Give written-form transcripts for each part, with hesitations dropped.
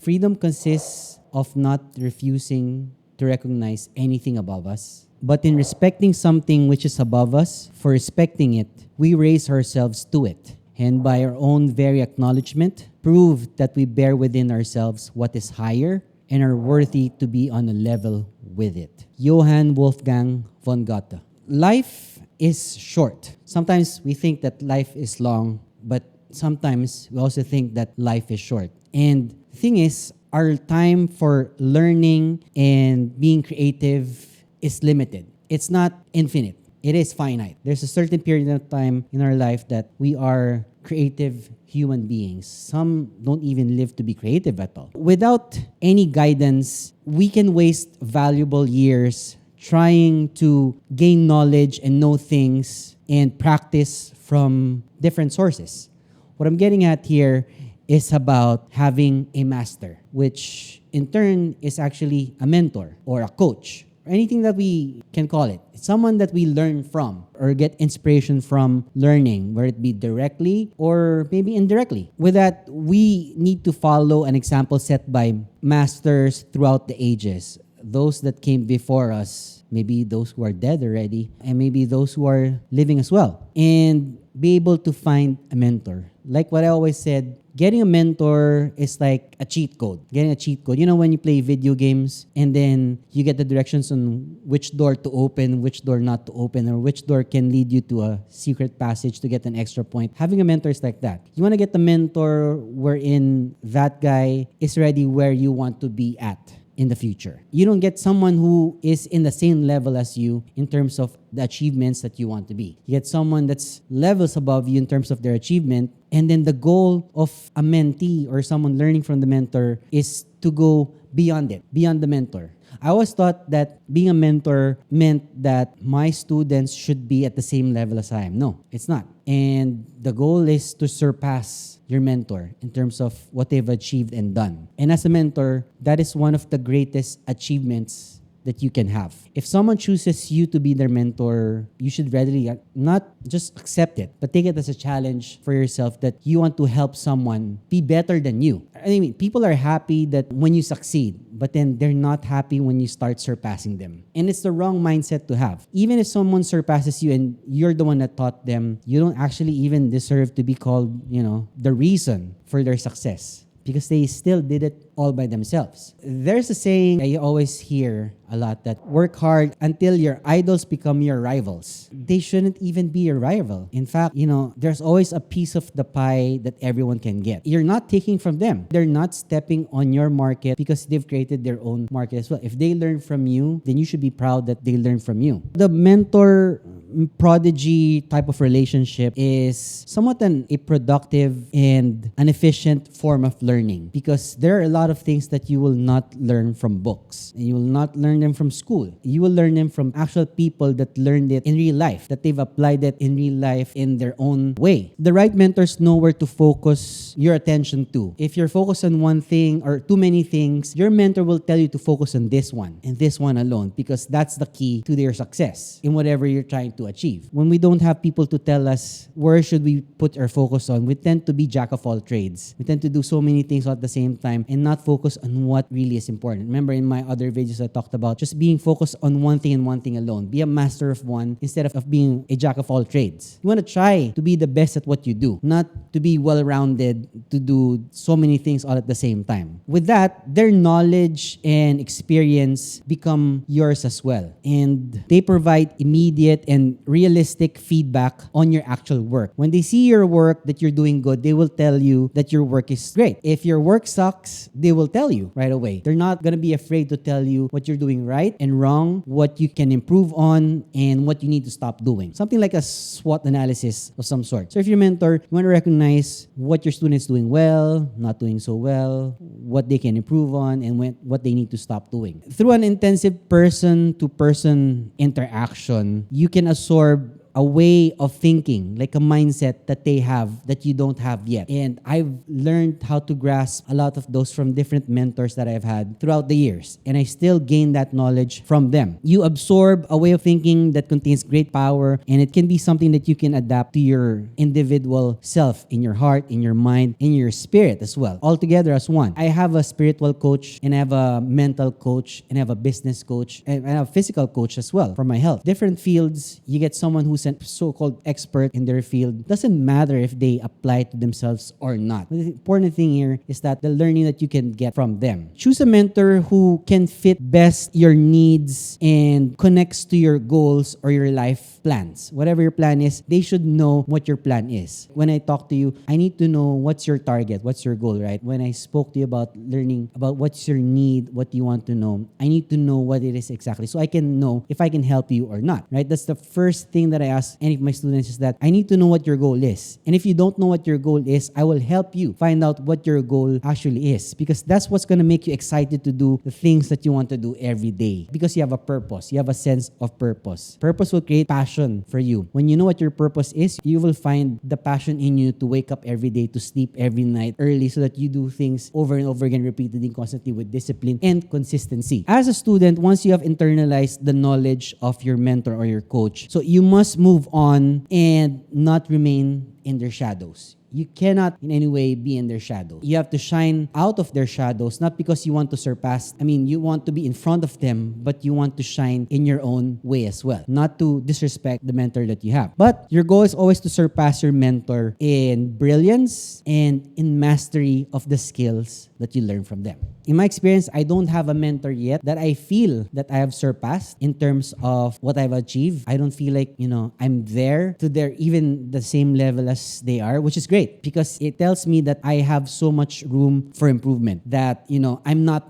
Freedom consists of not refusing to recognize anything above us, but in respecting something which is above us. For respecting it, we raise ourselves to it, and by our own very acknowledgement, prove that we bear within ourselves what is higher and are worthy to be on a level with it. Johann Wolfgang von Goethe. Life is short. Sometimes we think that life is long, but sometimes we also think that life is short. And the thing is, our time for learning and being creative is limited. It's not infinite. It is finite. There's a certain period of time in our life that we are creative human beings. Some don't even live to be creative at all. Without any guidance, we can waste valuable years trying to gain knowledge and know things and practice from different sources. What I'm getting at here is about having a master, which in turn is actually a mentor or a coach, or anything that we can call it. It's someone that we learn from or get inspiration from learning, whether it be directly or maybe indirectly. With that, we need to follow an example set by masters throughout the ages. Those that came before us, maybe those who are dead already, and maybe those who are living as well. And be able to find a mentor. Like what I always said, getting a mentor is like a cheat code. Getting a cheat code. You know when you play video games and then you get the directions on which door to open, which door not to open, or which door can lead you to a secret passage to get an extra point. Having a mentor is like that. You want to get the mentor wherein that guy is ready where you want to be at in the future. You don't get someone who is in the same level as you in terms of the achievements that you want to be. You get someone that's levels above you in terms of their achievement, and then the goal of a mentee or someone learning from the mentor is to go beyond it, beyond the mentor. I always thought that being a mentor meant that my students should be at the same level as I am. No, it's not. And the goal is to surpass your mentor in terms of what they've achieved and done. And as a mentor, that is one of the greatest achievements that you can have. If someone chooses you to be their mentor, you should readily not just accept it, but take it as a challenge for yourself that you want to help someone be better than you. I mean, people are happy that when you succeed, but then they're not happy when you start surpassing them. And it's the wrong mindset to have. Even if someone surpasses you and you're the one that taught them, you don't actually even deserve to be called, the reason for their success, because they still did it all by themselves. There's a saying I always hear a lot that work hard until your idols become your rivals. They shouldn't even be your rival. In fact, there's always a piece of the pie that everyone can get. You're not taking from them. They're not stepping on your market because they've created their own market as well. If they learn from you, then you should be proud that they learn from you. The mentor prodigy type of relationship is somewhat a productive and an efficient form of learning, because there are a lot of things that you will not learn from books, and you will not learn them from school. You will learn them from actual people that learned it in real life, that they've applied it in real life in their own way. The right mentors know where to focus your attention to. If you're focused on one thing or too many things, your mentor will tell you to focus on this one and this one alone, because that's the key to their success in whatever you're trying to achieve. When we don't have people to tell us where should we put our focus on, we tend to be jack of all trades. We tend to do so many things at the same time and not focus on what really is important. Remember in my other videos I talked about just being focused on one thing and one thing alone. Be a master of one instead of being a jack of all trades. You want to try to be the best at what you do, not to be well-rounded, to do so many things all at the same time. With that, their knowledge and experience become yours as well. And they provide immediate and realistic feedback on your actual work. When they see your work that you're doing good, they will tell you that your work is great. If your work sucks, they will tell you right away. They're not going to be afraid to tell you what you're doing right and wrong, what you can improve on, and what you need to stop doing. Something like a SWOT analysis of some sort. So if you're a mentor, you want to recognize what your students doing well, not doing so well, what they can improve on, and what they need to stop doing. Through an intensive person-to-person interaction, you can absorb a way of thinking, like a mindset that they have that you don't have yet. And I've learned how to grasp a lot of those from different mentors that I've had throughout the years. And I still gain that knowledge from them. You absorb a way of thinking that contains great power, and it can be something that you can adapt to your individual self, in your heart, in your mind, in your spirit as well, all together as one. I have a spiritual coach, and I have a mental coach, and I have a business coach, and I have a physical coach as well for my health. Different fields, you get someone who's a so-called expert in their field. Doesn't matter if they apply to themselves or not. The important thing here is that the learning that you can get from them. Choose a mentor who can fit best your needs and connects to your goals or your life plans. Whatever your plan is, they should know what your plan is. When I talk to you, I need to know what's your target, what's your goal, right? When I spoke to you about learning about what's your need, what you want to know, I need to know what it is exactly so I can know if I can help you or not, right? That's the first thing that I ask any of my students, is that I need to know what your goal is. And if you don't know what your goal is, I will help you find out what your goal actually is, because that's what's going to make you excited to do the things that you want to do every day, because you have a purpose. You have a sense of purpose. Purpose will create passion for you. When you know what your purpose is, you will find the passion in you to wake up every day, to sleep every night early, so that you do things over and over again, repeatedly, constantly, with discipline and consistency. As a student, once you have internalized the knowledge of your mentor or your coach, so you must move on and not remain in their shadows. You cannot in any way be in their shadow. You have to shine out of their shadows, not because you want to surpass. You want to be in front of them, but you want to shine in your own way as well. Not to disrespect the mentor that you have. But your goal is always to surpass your mentor in brilliance and in mastery of the skills that you learn from them. In my experience, I don't have a mentor yet that I feel that I have surpassed in terms of what I've achieved. I don't feel like, I'm there to their even the same level as they are, which is great, because it tells me that I have so much room for improvement, that, I'm not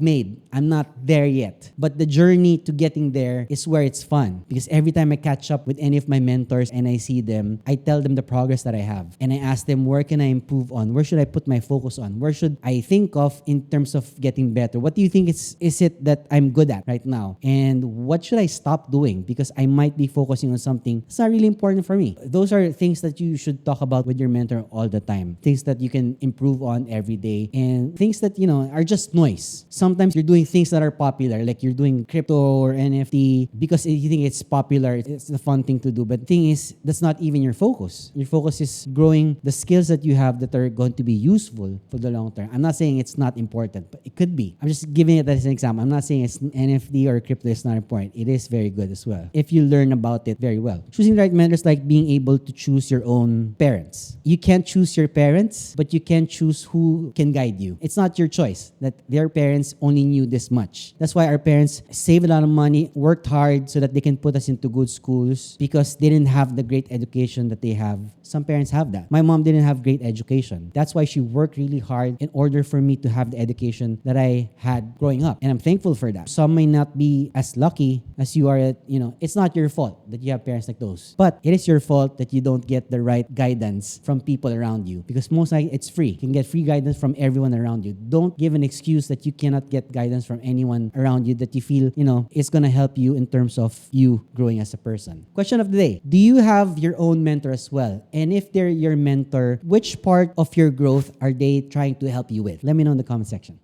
there yet. But the journey to getting there is where it's fun, because every time I catch up with any of my mentors and I see them, I tell them the progress that I have. And I ask them, where can I improve on? Where should I put my focus on? Where should I think of in terms of getting better? What do you think is it that I'm good at right now? And what should I stop doing? Because I might be focusing on something that's not really important for me. Those are things that you should talk about with your mentor all the time. Things that you can improve on every day, and things that, are just noise. Sometimes you're doing things that are popular, like you're doing crypto or NFT because you think it's popular, it's the fun thing to do. But the thing is, that's not even your focus. Your focus is growing the skills that you have that are going to be useful for the long term. I'm not saying it's not important, but it could be. I'm just giving it as an example. I'm not saying it's NFT or crypto is not important. It is very good as well, if you learn about it very well. Choosing the right mentors, like being able to choose your own parents. You can't choose your parents, but you can choose who can guide you. It's not your choice that their parents only knew this much. That's why our parents saved a lot of money, worked hard so that they can put us into good schools, because they didn't have the great education that they have. Some parents have that. My mom didn't have great education. That's why she worked really hard in order for me to have the education that I had growing up. And I'm thankful for that. Some may not be as lucky as you are at, it's not your fault that you have parents like those. But it is your fault that you don't get the right guidance from people around you, because most likely it's free. You can get free guidance from everyone around you. Don't give an excuse that you cannot get guidance from anyone around you that you feel, is going to help you in terms of you growing as a person. Question of the day. Do you have your own mentor as well? And if they're your mentor, which part of your growth are they trying to help you with? Let me know in the comment section.